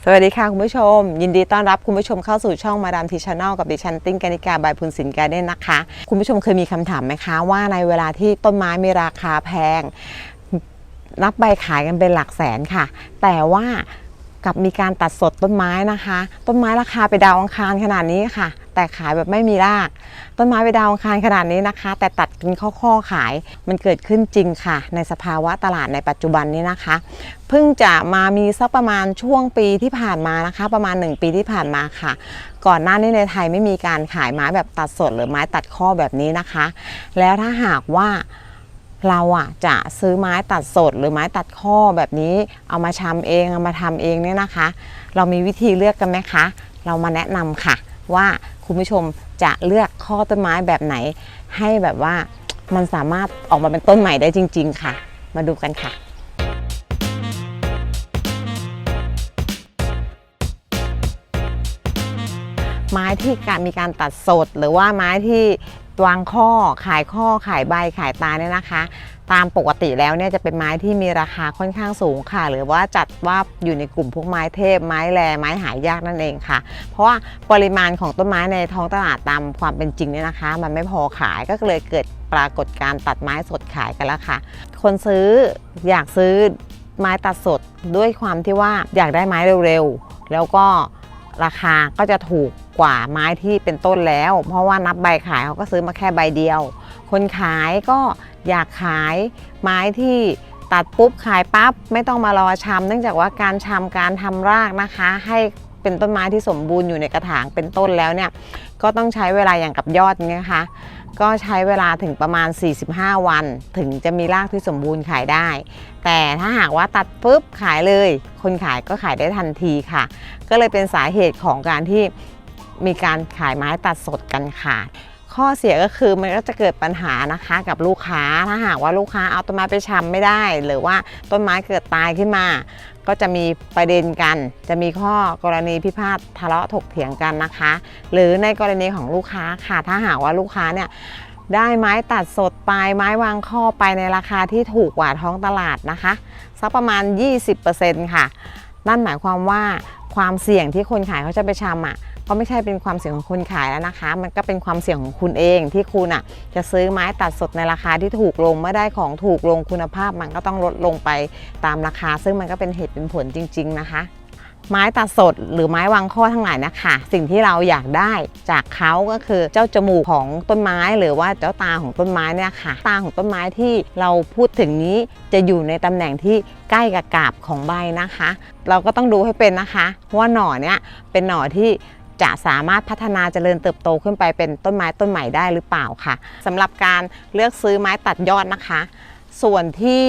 สวัสดีค่ะคุณผู้ชมยินดีต้อนรับคุณผู้ชมเข้าสู่ช่องมาดามทีชาแนลกับดิฉันติ้งกนิกาบายพุนศิลป์การ์เด้นนะคะคุณผู้ชมเคยมีคำถามไหมคะว่าในเวลาที่ต้นไม้มีราคาแพงนับใบขายกันเป็นหลักแสนค่ะแต่ว่ากับมีการตัดสดต้นไม้นะคะต้นไม้ราคาไปดาวอังคารขนาดนี้ค่ะแต่ขายแบบไม่มีรากต้นไม้ไปดาวอังคารขนาดนี้นะคะแต่ตัดเป็นข้อขายมันเกิดขึ้นจริงค่ะในสภาวะตลาดในปัจจุบันนี้นะคะเพิ่งจะมามีสักประมาณช่วงปีที่ผ่านมานะคะประมาณ1 ปีที่ผ่านมาค่ะก่อนหน้านี้ในไทยไม่มีการขายไม้แบบตัดสดหรือไม้ตัดข้อแบบนี้นะคะแล้วถ้าหากว่าเราจะซื้อไม้ตัดสดหรือไม้ตัดข้อแบบนี้เอามาชำเองเอามาทำเองเนี่ยนะคะเรามีวิธีเลือกกันไหมคะเรามาแนะนำค่ะว่าคุณผู้ชมจะเลือกข้อต้นไม้แบบไหนให้แบบว่ามันสามารถออกมาเป็นต้นใหม่ได้จริงๆค่ะมาดูกันค่ะไม้ที่มีการตัดสดหรือว่าไม้ที่วางข้อขายใบขายตาเนี่ยนะคะตามปกติแล้วเนี่ยจะเป็นไม้ที่มีราคาค่อนข้างสูงค่ะหรือว่าจัดว่าอยู่ในกลุ่มพวกไม้เทพไม้แรไม้หายากนั่นเองค่ะเพราะว่าปริมาณของต้นไม้ในท้องตลาดตามความเป็นจริงเนี่ยนะคะมันไม่พอขายก็เลยเกิดปรากฏการตัดไม้สดขายกันแล้วค่ะคนซื้ออยากซื้อไม้ตัดสดด้วยความที่ว่าอยากได้ไม้เร็วๆแล้วก็ราคาก็จะถูกกว่าไม้ที่เป็นต้นแล้วเพราะว่านับใบขายเขาก็ซื้อมาแค่ใบเดียวคนขายก็อยากขายไม้ที่ตัดปุ๊บขายปั๊บไม่ต้องมารอชำเนื่องจากว่าการชำการทำรากนะคะให้เป็นต้นไม้ที่สมบูรณ์อยู่ในกระถางเป็นต้นแล้วเนี่ยก็ต้องใช้เวลาอย่างกับยอดนี้นะคะก็ใช้เวลาถึงประมาณ45 วันถึงจะมีรากที่สมบูรณ์ขายได้แต่ถ้าหากว่าตัดปุ๊บขายเลยคนขายก็ขายได้ทันทีค่ะก็เลยเป็นสาเหตุของการที่มีการขายไม้ตัดสดกันค่ะข้อเสียก็คือมันก็จะเกิดปัญหานะคะกับลูกค้าถ้าหากว่าลูกค้าเอาต้นไม้ไปชำไม่ได้หรือว่าต้นไม้เกิดตายขึ้นมาก็จะมีประเด็นกันจะมีข้อกรณีพิพาททะเลาะถกเถียงกันนะคะหรือในกรณีของลูกค้าค่ะถ้าหากว่าลูกค้าเนี่ยได้ไม้ตัดสดไปไม้วางข้อไปในราคาที่ถูกกว่าท้องตลาดนะคะสักประมาณ 20% ค่ะนั่นหมายความว่าความเสี่ยงที่คนขายเขาจะไปชำก็ไม่ใช่เป็นความเสี่ยงของคนขายแล้วนะคะมันก็เป็นความเสี่ยงของคุณเองที่คุณจะซื้อไม้ตัดสดในราคาที่ถูกลงเมื่อได้ของถูกลงคุณภาพมันก็ต้องลดลงไปตามราคาซึ่งมันก็เป็นเหตุเป็นผลจริงๆนะคะไม้ตัดสดหรือไม้วางข้อทั้งหลายนะคะสิ่งที่เราอยากได้จากเขาก็คือเจ้าจมูกของต้นไม้หรือว่าเจ้าตาของต้นไม้เนี่ยค่ะตาของต้นไม้ที่เราพูดถึงนี้จะอยู่ในตำแหน่งที่ใกล้กับกาบของใบนะคะเราก็ต้องดูให้เป็นนะคะว่าหน่อเนี่ยเป็นหน่อที่จะสามารถพัฒนาเจริญเติบโตขึ้นไปเป็นต้นไม้ต้นใหม่ได้หรือเปล่าค่ะสำหรับการเลือกซื้อไม้ตัดยอดนะคะส่วนที่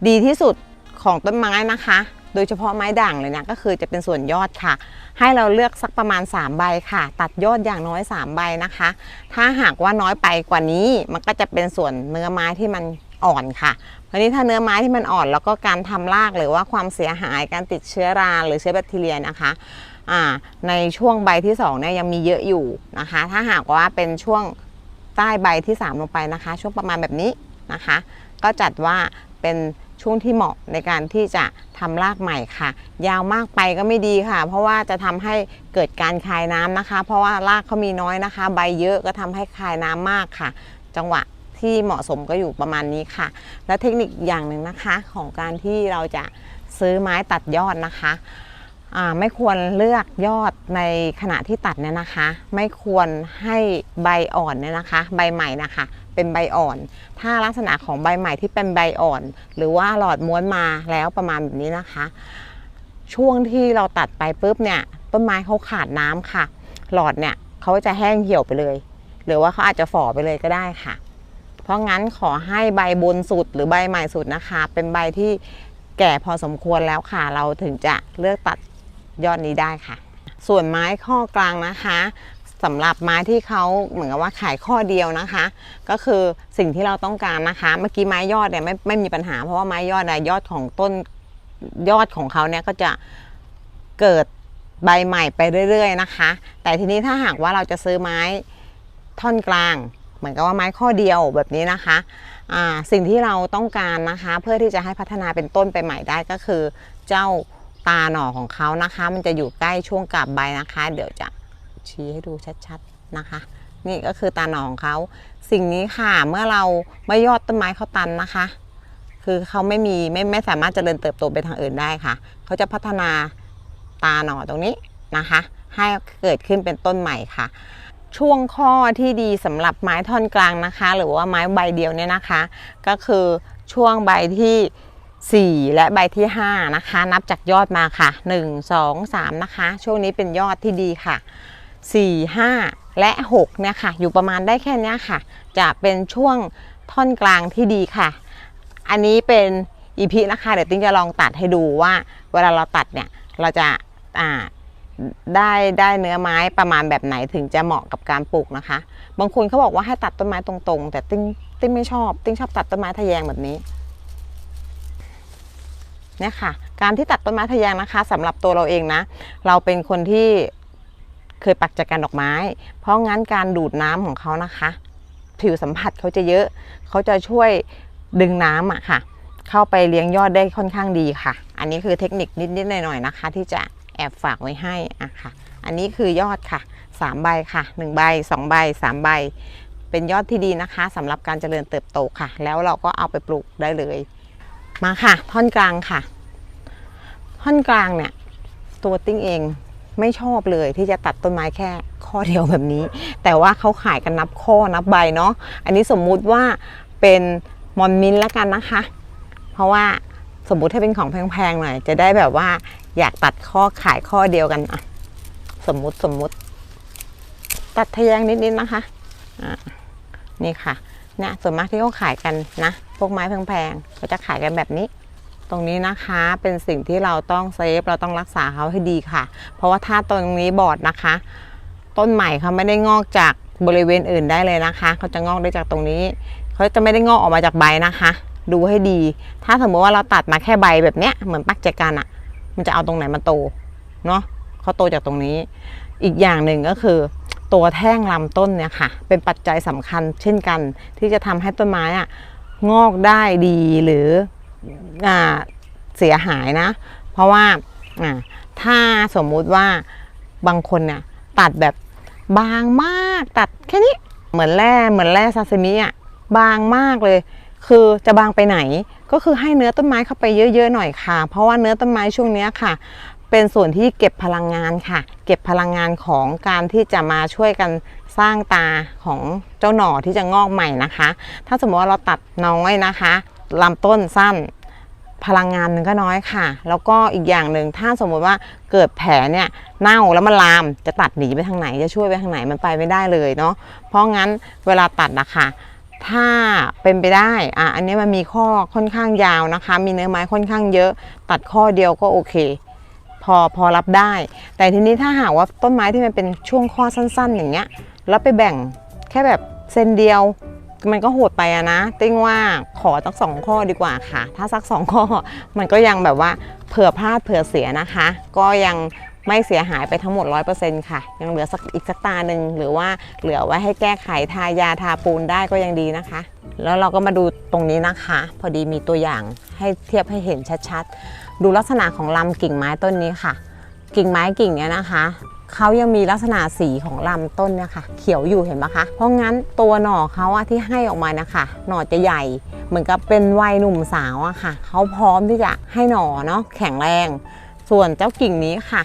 ดีที่สุดของต้นไม้นะคะโดยเฉพาะไม้ด่างเลยเนี่ยก็คือจะเป็นส่วนยอดค่ะให้เราเลือกสักประมาณ3 ใบค่ะตัดยอดอย่างน้อย3 ใบนะคะถ้าหากว่าน้อยไปกว่านี้มันก็จะเป็นส่วนเนื้อไม้ที่มันอ่อนค่ะทีนี้ถ้าเนื้อไม้ที่มันอ่อนแล้วก็การทำรากหรือว่าความเสียหายการติดเชื้อราหรือเชื้อแบคทีเรียนะคะในช่วงใบที่2เนี่ยยังมีเยอะอยู่นะคะถ้าหากว่าเป็นช่วงใต้ใบที่3ลงไปนะคะช่วงประมาณแบบนี้นะคะก็จัดว่าเป็นช่วงที่เหมาะในการที่จะทำรากใหม่ค่ะยาวมากไปก็ไม่ดีค่ะเพราะว่าจะทำให้เกิดการคายน้ำนะคะเพราะว่ารากเขามีน้อยนะคะใบเยอะก็ทำให้คายน้ำมากค่ะจังหวะที่เหมาะสมก็อยู่ประมาณนี้ค่ะและเทคนิคอย่างหนึ่งนะคะของการที่เราจะซื้อไม้ตัดยอดนะคะไม่ควรเลือกยอดในขณะที่ตัดเนี่ยนะคะไม่ควรให้ใบอ่อนเนี่ยนะคะใบใหม่นะคะเป็นใบอ่อนถ้าลักษณะของใบใหม่ที่เป็นใบอ่อนหรือว่าหลอดม้วนมาแล้วประมาณแบบนี้นะคะช่วงที่เราตัดไปปุ๊บเนี่ยต้นไม้เขาขาดน้ำค่ะหลอดเนี่ยเขาจะแห้งเหี่ยวไปเลยหรือว่าเขาอาจจะฝ่อไปเลยก็ได้ค่ะเพราะงั้นขอให้ใบบนสุดหรือใบใหม่สุดนะคะเป็นใบที่แก่พอสมควรแล้วค่ะเราถึงจะเลือกตัดยอดนี้ได้ค่ะส่วนไม้ข้อกลางนะคะสำหรับไม้ที่เขาเหมือนกับว่าขายข้อเดียวนะคะก็คือสิ่งที่เราต้องการนะคะเมื่อกี้ไม้ยอดเนี่ยไม่มีปัญหาเพราะว่าไม้ยอดยอดของต้นยอดของเขาเนี่ยก็จะเกิดใบใหม่ไปเรื่อยๆนะคะแต่ทีนี้ถ้าหากว่าเราจะซื้อไม้ท่อนกลางเหมือนกับว่าไม้ข้อเดียวแบบนี้นะคะสิ่งที่เราต้องการนะคะเพื่อที่จะให้พัฒนาเป็นต้นไปใหม่ได้ก็คือเจ้า ตาหน่อของเขานะคะมันจะอยู่ใกล้ช่วงกาบใบนะคะเดี๋ยวจะชี้ให้ดูชัดๆนะคะนี่ก็คือตาหน่อของเขาสิ่งนี้ค่ะเมื่อเราไม่ยอดต้นไม้เขาตันนะคะคือเขาไม่สามารถเจริญเติบโตไปทางอื่นได้ค่ะเขาจะพัฒนาตาหน่อตรงนี้นะคะให้เกิดขึ้นเป็นต้นใหม่ค่ะช่วงข้อที่ดีสำหรับไม้ท่อนกลางนะคะหรือว่าไม้ใบเดียวเนี่ยนะคะก็คือช่วงใบที่4และใบที่5นะคะนับจากยอดมาค่ะ1 2 3นะคะช่วงนี้เป็นยอดที่ดีค่ะ4 5และ6เนี่ยค่ะอยู่ประมาณได้แค่นี้ค่ะจะเป็นช่วงท่อนกลางที่ดีค่ะอันนี้เป็นอีพีนะคะเดี๋ยวติ้งจะลองตัดให้ดูว่าเวลาเราตัดเนี่ยเราจะได้เนื้อไม้ประมาณแบบไหนถึงจะเหมาะกับการปลูกนะคะบางคนเขาบอกว่าให้ตัดต้นไม้ตรงๆแต่ติ้งไม่ชอบติ้งชอบตัดต้นไม้ทะแยงแบบนี้เนี่ยค่ะการที่ตัดต้นไม้ทะแยงนะคะสำหรับตัวเราเองนะเราเป็นคนที่เคยปักจักรดอกไม้เพราะงั้นการดูดน้ำของเขานะคะผิวสัมผัสเขาจะเยอะเขาจะช่วยดึงน้ำค่ะเข้าไปเลี้ยงยอดได้ค่อนข้างดีค่ะอันนี้คือเทคนิคนิดๆหน่อยๆนะคะที่จะแอบฝากไว้ให้ค่ะอันนี้คือยอดค่ะ3ใบค่ะ1ใบ2ใบ3ใบเป็นยอดที่ดีนะคะสำหรับการเจริญเติบโตค่ะแล้วเราก็เอาไปปลูกได้เลยมาค่ะท่อนกลางค่ะท่อนกลางเนี่ยตัวติ้งเองไม่ชอบเลยที่จะตัดต้นไม้แค่ข้อเดียวแบบนี้แต่ว่าเขาขายกันนับข้อนับใบเนาะอันนี้สมมุติว่าเป็นมอนมินแล้วกันนะคะเพราะว่าสมมุติถ้าเป็นของแพงๆหน่อยจะได้แบบว่าอยากตัดข้อขายข้อเดียวกันอ่ะสมมุติตัดทะแยงนิดๆนะคะนี่ค่ะเนี่ยส่วนมากที่เขาขายกันนะพวกไม้แพงๆเขาจะขายกันแบบนี้ตรงนี้นะคะเป็นสิ่งที่เราต้องเซฟเราต้องรักษาเขาให้ดีค่ะเพราะว่าถ้าตรงนี้บอดนะคะต้นใหม่เขาไม่ได้งอกจากบริเวณอื่นได้เลยนะคะเขาจะงอกได้จากตรงนี้เขาจะไม่ได้งอกออกมาจากใบนะคะดูให้ดีถ้าสมมติว่าเราตัดมาแค่ใบแบบเนี้ยเหมือนปักแจกันอ่ะมันจะเอาตรงไหนมาโตเนาะเขาโตจากตรงนี้อีกอย่างหนึ่งก็คือตัวแท่งลำต้นเนี่ยค่ะเป็นปัจจัยสำคัญเช่นกันที่จะทำให้ต้นไม้อ่ะงอกได้ดีหรือเสียหายนะเพราะว่าถ้าสมมุติว่าบางคนเนี่ยตัดแบบบางมากตัดแค่นี้เหมือนแร่ซาซิมิอ่ะบางมากเลยคือจะบางไปไหนก็คือให้เนื้อต้นไม้เข้าไปเยอะๆหน่อยค่ะเพราะว่าเนื้อต้นไม้ช่วงนี้ค่ะเป็นส่วนที่เก็บพลังงานค่ะเก็บพลังงานของการที่จะมาช่วยกันสร้างตาของเจ้าหน่อที่จะงอกใหม่นะคะถ้าสมมติว่าเราตัดน้อยนะคะลำต้นสั้นพลังงานมันก็น้อยค่ะแล้วก็อีกอย่างหนึ่งถ้าสมมติว่าเกิดแผลเนี่ยเน่าแล้วมันลามจะตัดหนีไปทางไหนจะช่วยไปทางไหนมันไปไม่ได้เลยเนาะเพราะงั้นเวลาตัดนะคะถ้าเป็นไปได้อันนี้มันมีข้อค่อนข้างยาวนะคะมีเนื้อไม้ค่อนข้างเยอะตัดข้อเดียวก็โอเคพอรับได้แต่ทีนี้ถ้าหากว่าต้นไม้ที่มันเป็นช่วงข้อสั้นๆอย่างเงี้ยแล้วไปแบ่งแค่แบบเซนเดียวมันก็โหดไปนะติ้งว่าขอสัก2ข้อดีกว่าค่ะถ้าสัก2ข้อมันก็ยังแบบว่าเผื่อพลาดเผื่อเสียนะคะก็ยังไม่เสียหายไปทั้งหมด 100% ค่ะยังเหลืออีกสักตาหนึ่งหรือว่าเหลือไว้ให้แก้ไขทายาทาปูนได้ก็ยังดีนะคะแล้วเราก็มาดูตรงนี้นะคะพอดีมีตัวอย่างให้เทียบให้เห็นชัดๆดูลักษณะของลำกิ่งไม้ต้นนี้ค่ะกิ่งไม้กิ่งเนี้ยนะคะเขายังมีลักษณะสีของลำต้นเนี่ยค่ะเขียวอยู่เห็นไหมคะเพราะงั้นตัวหน่อเขาที่ให้ออกมานะคะหน่อจะใหญ่เหมือนกับเป็นวัยหนุ่มสาวอะค่ะเขาพร้อมที่จะให้หน่อเนาะแข็งแรงส่วนเจ้ากิ่งนี้ค่ะ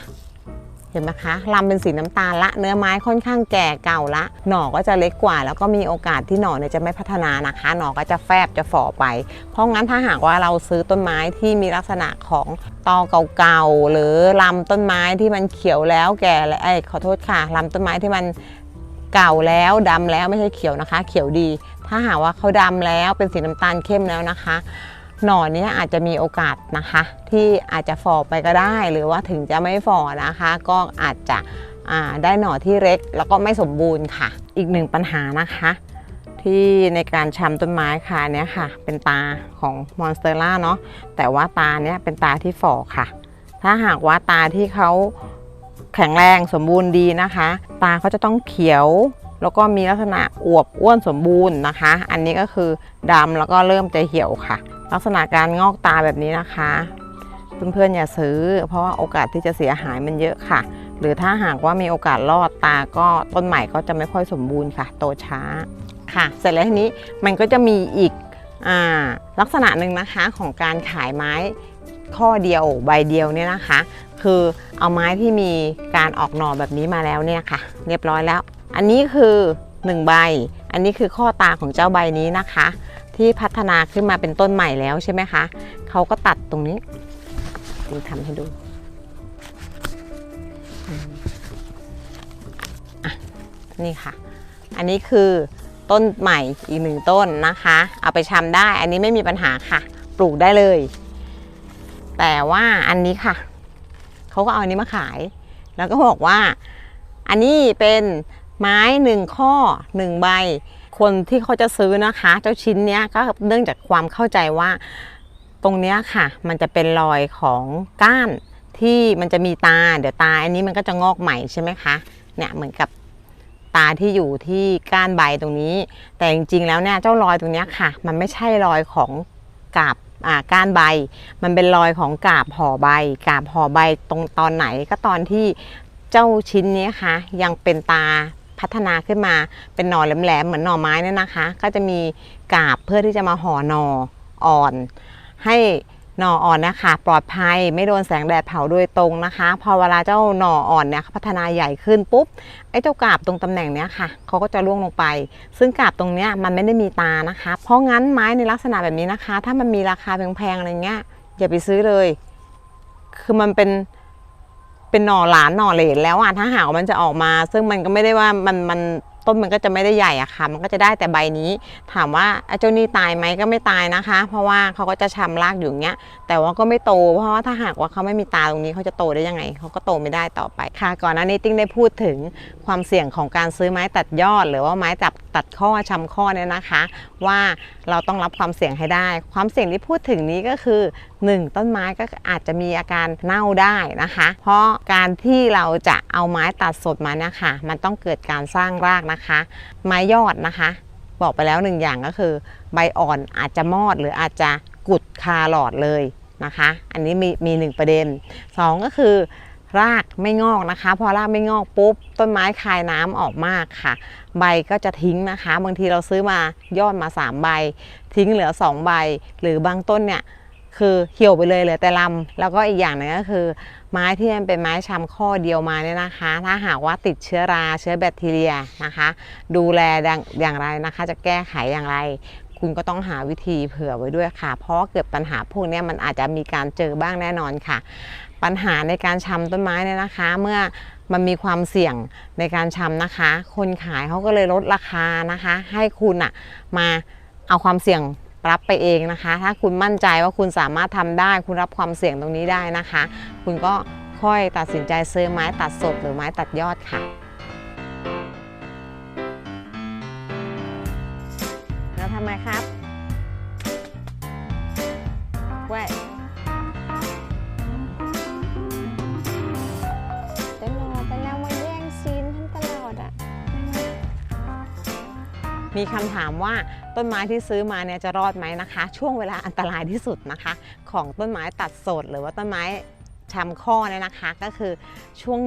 เห็นไหมคะลำเป็นสีน้ำตาลละเนื้อไม้ค่อนข้างแก่เก่าละหน่อก็จะเล็กกว่าแล้วก็มีโอกาสที่หน่อเนี่ยจะไม่พัฒนานะคะหน่อก็จะแฟบจะฝ่อไปเพราะงั้นถ้าหากว่าเราซื้อต้นไม้ที่มีลักษณะของตอเก่าๆหรือลำต้นไม้ที่มันเขียวแล้วแก่ขอโทษค่ะลำต้นไม้ที่มันเก่าแล้วดำแล้วไม่ใช่เขียวนะคะเขียวดีถ้าหากว่าเขาดำแล้วเป็นสีน้ำตาลเข้มแล้วนะคะหน่อนี้อาจจะมีโอกาสนะคะที่อาจจะฝ่อไปก็ได้หรือว่าถึงจะไม่ฝ่อนะคะก็อาจจะได้หน่อที่เล็กแล้วก็ไม่สมบูรณ์ค่ะอีกหนึ่งปัญหานะคะที่ในการชำต้นไม้ค่ะเนี้ยค่ะเป็นตาของมอนสเตอร่าเนาะแต่ว่าตาเนี้ยเป็นตาที่ฝ่อค่ะถ้าหากว่าตาที่เขาแข็งแรงสมบูรณ์ดีนะคะตาเขาจะต้องเขียวแล้วก็มีลักษณะอวบอ้วนสมบูรณ์นะคะอันนี้ก็คือดำแล้วก็เริ่มจะเหี่ยวค่ะลักษณะการงอกตาแบบนี้นะคะ เพื่อนๆอย่าซื้อเพราะว่าโอกาสที่จะเสียหายมันเยอะค่ะหรือถ้าหากว่ามีโอกาสรอดตาก็ต้นใหม่ก็จะไม่ค่อยสมบูรณ์ค่ะโตช้าค่ะเสร็จแล้วทีนี้มันก็จะมีอีกลักษณะหนึ่งนะคะของการขายไม้ข้อเดียวใบเดียวเนี่ยนะคะคือเอาไม้ที่มีการออกหน่อแบบนี้มาแล้วเนี่ยค่ะเรียบร้อยแล้วอันนี้คือ1ใบอันนี้คือข้อตาของเจ้าใบนี้นะคะที่พัฒนาขึ้นมาเป็นต้นใหม่แล้วใช่ไหมคะเขาก็ตัดตรงนี้ดูทำให้ดูนี่ค่ะอันนี้คือต้นใหม่อีก1ต้นนะคะเอาไปชำได้อันนี้ไม่มีปัญหาค่ะปลูกได้เลยแต่ว่าอันนี้ค่ะเขาก็เอาอันนี้มาขายแล้วก็บอกว่าอันนี้เป็นไม้1ข้อ1ใบคนที่เขาจะซื้อนะคะเจ้าชิ้นเนี้ยก็เนื่องจากความเข้าใจว่าตรงเนี้ยค่ะมันจะเป็นรอยของก้านที่มันจะมีตาเดี๋ยวตาอันนี้มันก็จะงอกใหม่ใช่ไหมคะเนี่ยเหมือนกับตาที่อยู่ที่ก้านใบตรงนี้แต่จริงๆแล้วเนี่ยเจ้ารอยตรงนี้ค่ะมันไม่ใช่รอยของกาบก้านใบมันเป็นรอยของกาบห่อใบกาบห่อใบตรงตอนไหนก็ตอนที่เจ้าชิ้นนี้ค่ะยังเป็นตาพัฒนาขึ้นมาเป็นหน่อแหลมๆเหมือนหน่อไม้เนี่ยนะคะก็จะมีกาบเพื่อที่จะมาห่อหน่ออ่อนให้หน่ออ่อนนะคะปลอดภัยไม่โดนแสงแดดเผาโดยตรงนะคะพอเวลาเจ้าหน่ออ่อนเนี่ยพัฒนาใหญ่ขึ้นปุ๊บไอ้เจ้ากาบตรงตำแหน่งเนี้ยค่ะเขาก็จะร่วงลงไปซึ่งกาบตรงเนี้ยมันไม่ได้มีตานะคะเพราะงั้นไม้ในลักษณะแบบนี้นะคะถ้ามันมีราคาแพงๆอะไรเงี้ยอย่าไปซื้อเลยคือมันเป็นหน่อหลานหน่อเหลนแล้วอ่ะถ้าหากมันจะออกมาซึ่งมันก็ไม่ได้ว่ามันต้นมันก็จะไม่ได้ใหญ่อะค่ะมันก็จะได้แต่ใบนี้ถามว่าเจ้านี่ตายไหมก็ไม่ตายนะคะเพราะว่าเขาก็จะชำรากอยู่อย่างเงี้ยแต่ว่าก็ไม่โตเพราะว่าถ้าหากว่าเขาไม่มีตาตรงนี้เขาจะโตได้ยังไงเขาก็โตไม่ได้ต่อไปค่ะก่อนหน้านี้ติ้งได้พูดถึงความเสี่ยงของการซื้อไม้ตัดยอดหรือว่าไม้ตัดข้อชำข้อเนี่ยนะคะว่าเราต้องรับความเสี่ยงให้ได้ความเสี่ยงที่พูดถึงนี้ก็คือ1ต้นไม้ก็อาจจะมีอาการเน่าได้นะคะเพราะการที่เราจะเอาไม้ตัดสดมาเนี่ยค่ะมันต้องเกิดการสร้างรากนะคะไม้ยอดนะคะบอกไปแล้ว1อย่างก็คือใบอ่อนอาจจะมอดหรืออาจจะกุดคาหลอดเลยนะคะอันนี้มี1ประเด็น2ก็คือรากไม่งอกนะคะพอรากไม่งอกปุ๊บต้นไม้คายน้ำออกมากค่ะใบก็จะทิ้งนะคะบางทีเราซื้อมายอดมา3ใบทิ้งเหลือ2ใบหรือบางต้นเนี่ยคือเหี่ยวไปเลยเหลือแต่ลำแล้วก็อีกอย่างหนึ่งก็คือไม้ที่มันเป็นไม้ชำข้อเดียวมาเนี่ยนะคะถ้าหากว่าติดเชื้อราเชื้อแบคทีเรียนะคะดูแลอย่างไรนะคะจะแก้ไขอย่างไรคุณก็ต้องหาวิธีเผื่อไว้ด้วยค่ะเพราะเกิดปัญหาพวกนี้มันอาจจะมีการเจอบ้างแน่นอนค่ะปัญหาในการชำต้นไม้เนี่ยนะคะเมื่อมันมีความเสี่ยงในการชำนะคะคนขายเขาก็เลยลดราคานะคะให้คุณมาเอาความเสี่ยงรับไปเองนะคะถ้าคุณมั่นใจว่าคุณสามารถทำได้คุณรับความเสี่ยงตรงนี้ได้นะคะคุณก็ค่อยตัดสินใจซื้อไม้ตัดสดหรือไม้ตัดยอดค่ะแล้วทำไมครับเว้ยตลอดแต่แล้วมาแย่งซีนท่านตลอดอ่ะมีคำถามว่าต้นไม้ที่ซื้อมาเนี่ยจะรอดไหมนะคะช่วงเวลาอันตรายที่สุดนะคะของต้นไม้ตัดสดหรือว่าต้นไม้ชำข้อเนี่ยนะคะก็คือช่วง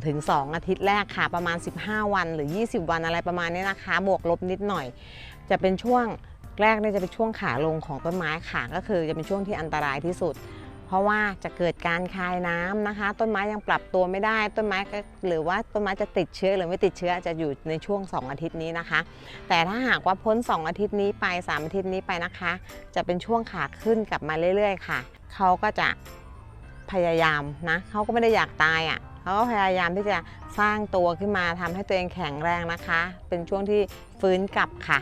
1-2 อาทิตย์แรกค่ะประมาณ15วันหรือ20วันอะไรประมาณนี้นะคะบวกลบนิดหน่อยจะเป็นช่วงแรกเนี่ยจะเป็นช่วงขาลงของต้นไม้ค่ะก็คือจะเป็นช่วงที่อันตรายที่สุดเพราะว่าจะเกิดการคายน้ำนะคะต้นไม้ยังปรับตัวไม่ได้ต้นไม้ก็หรือว่าต้นไม้จะติดเชื้อหรือไม่ติดเชื้อจะอยู่ในช่วง2อาทิตย์นี้นะคะแต่ถ้าหากว่าพ้น2อาทิตย์นี้ไป3อาทิตย์นี้ไปนะคะจะเป็นช่วงขาขึ้นกลับมาเรื่อยๆค่ะเขาก็จะพยายามนะเขาก็ไม่ได้อยากตายเขาก็พยายามที่จะสร้างตัวขึ้นมาทำให้ตัวเองแข็งแรงนะคะเป็นช่วงที่ฟื้นกลับค่ะ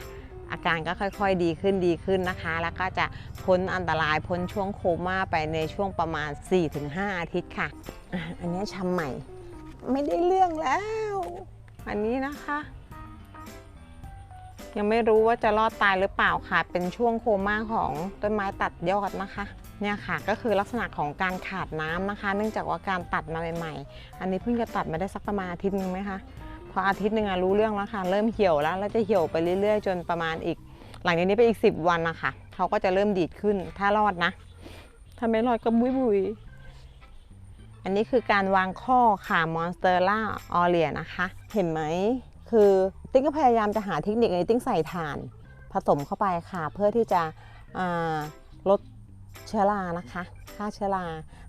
อาการก็ค่อยๆดีขึ้นนะคะแล้วก็จะพ้นอันตรายพ้นช่วงโคม่าไปในช่วงประมาณ 4-5 อาทิตย์ค่ะอันนี้ชำใหม่ไม่ได้เรื่องแล้วอันนี้นะคะยังไม่รู้ว่าจะรอดตายหรือเปล่าค่ะเป็นช่วงโคม่าของต้นไม้ตัดยอดนะคะเนี่ยค่ะก็คือลักษณะของการขาดน้ำนะคะเนื่องจากว่าการตัดมาใหม่ๆอันนี้เพิ่งจะตัดมาได้สักประมาณอาทิตย์นึงไหมคะพออาทิตย์นึงรู้เรื่องแล้วค่ะเริ่มเหี่ยวแล้วจะเหี่ยวไปเรื่อยๆจนประมาณอีกหลังจากนี้ไปอีก10วันนะคะเขาก็จะเริ่มดีดขึ้นถ้ารอดนะถ้าไม่รอดก็บุย อันนี้คือการวางข้อค่ะมอนสเตอร่าออเรียนะคะเห็นไหมคือติ้งก็พยายามจะหาเทคนิคในติ้งใส่ถ่านผสมเข้าไปค่ะเพื่อที่จะลดเชื้อรานะคะฆ่าเชื้อรา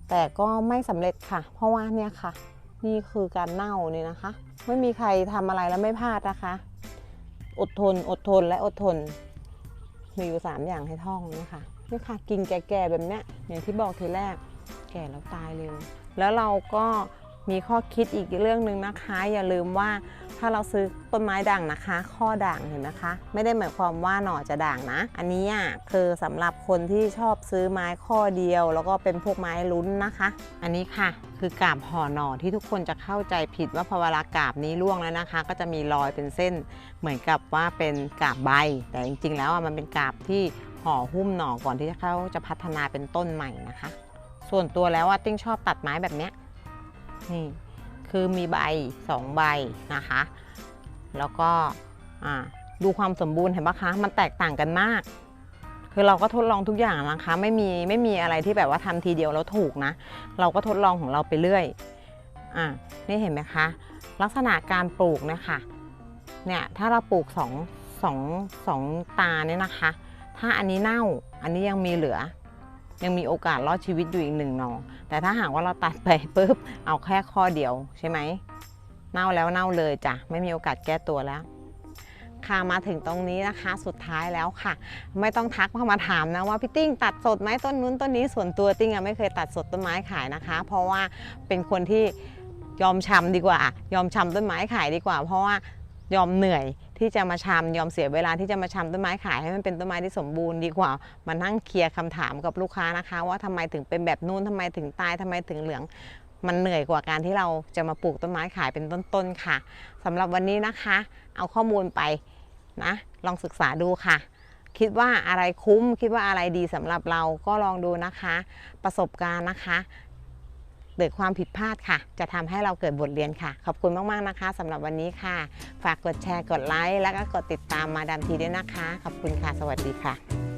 แต่ก็ไม่สำเร็จค่ะเพราะว่าเนี่ยค่ะนี่คือการเน่านี่นะคะไม่มีใครทำอะไรแล้วไม่พลาดนะคะอดทนอดทนและอดทนมีอยู่3อย่างให้ท่องนี่ค่ะนี่ค่ะกิ่งแก่ๆแบบเนี้ยอย่างที่บอกทีแรกแก่แล้วตายเร็วแล้วเราก็มีข้อคิดอีกเรื่องหนึ่งนะคะอย่าลืมว่าถ้าเราซื้อต้นไม้ด่างนะคะข้อด่างเห็นนะคะไม่ได้หมายความว่าหน่อจะด่างนะอันนี้คือสำหรับคนที่ชอบซื้อไม้ข้อเดียวแล้วก็เป็นพวกไม้ลุ้นนะคะอันนี้ค่ะคือกาบห่อหน่อที่ทุกคนจะเข้าใจผิดว่าพอเวลากาบนี้ร่วงแล้วนะคะก็จะมีรอยเป็นเส้นเหมือนกับว่าเป็นกาบใบแต่จริงๆแล้วมันเป็นกาบที่ห่อหุ้มหน่อก่อนที่เขาจะพัฒนาเป็นต้นใหม่นะคะส่วนตัวแล้วติ้งชอบตัดไม้แบบเนี้ยนี่คือมีใบ2ใบนะคะแล้วก็ดูความสมบูรณ์เห็นปะคะมันแตกต่างกันมากคือเราก็ทดลองทุกอย่างนะคะไม่มีอะไรที่แบบว่าทำทีเดียวแล้วถูกนะเราก็ทดลองของเราไปเรื่อยนี่เห็นไหมคะลักษณะการปลูกนะคะเนี่ยถ้าเราปลูก2ตาเนี่ยนะคะถ้าอันนี้เน่าอันนี้ยังมีเหลือยังมีโอกาสรอดชีวิตอยู่อีก1 หน่อแต่ถ้าหากว่าเราตัดไปปุ๊บเอาแค่ข้อเดียวใช่ไหมเน่าแล้วเน่าเลยจ้ะไม่มีโอกาสแก้ตัวแล้วค่ะมาถึงตรงนี้นะคะสุดท้ายแล้วค่ะไม่ต้องทักเข้ามาถามนะว่าพี่ติ้งตัดสดไหมต้นนู้นต้นนี้ส่วนตัวติ้งไม่เคยตัดสดต้นไม้ขายนะคะเพราะว่าเป็นคนที่ยอมชำดีกว่ายอมชำต้นไม้ขายดีกว่าเพราะว่ายอมเหนื่อยที่จะมาชำยอมเสียเวลาที่จะมาชำต้นไม้ขายให้มันเป็นต้นไม้ที่สมบูรณ์ดีกว่ามานั่งเคลียร์คำถามกับลูกค้านะคะว่าทำไมถึงเป็นแบบนู้นทำไมถึงตายทำไมถึงเหลืองมันเหนื่อยกว่าการที่เราจะมาปลูกต้นไม้ขายเป็นต้นๆค่ะสำหรับวันนี้นะคะเอาข้อมูลไปนะลองศึกษาดูค่ะคิดว่าอะไรคุ้มคิดว่าอะไรดีสำหรับเราก็ลองดูนะคะประสบการณ์นะคะเกิดความผิดพลาดค่ะจะทำให้เราเกิดบทเรียนค่ะขอบคุณมากๆนะคะสำหรับวันนี้ค่ะฝากกดแชร์กดไลค์แล้วก็กดติดตามมาดามทีด้วยนะคะขอบคุณค่ะสวัสดีค่ะ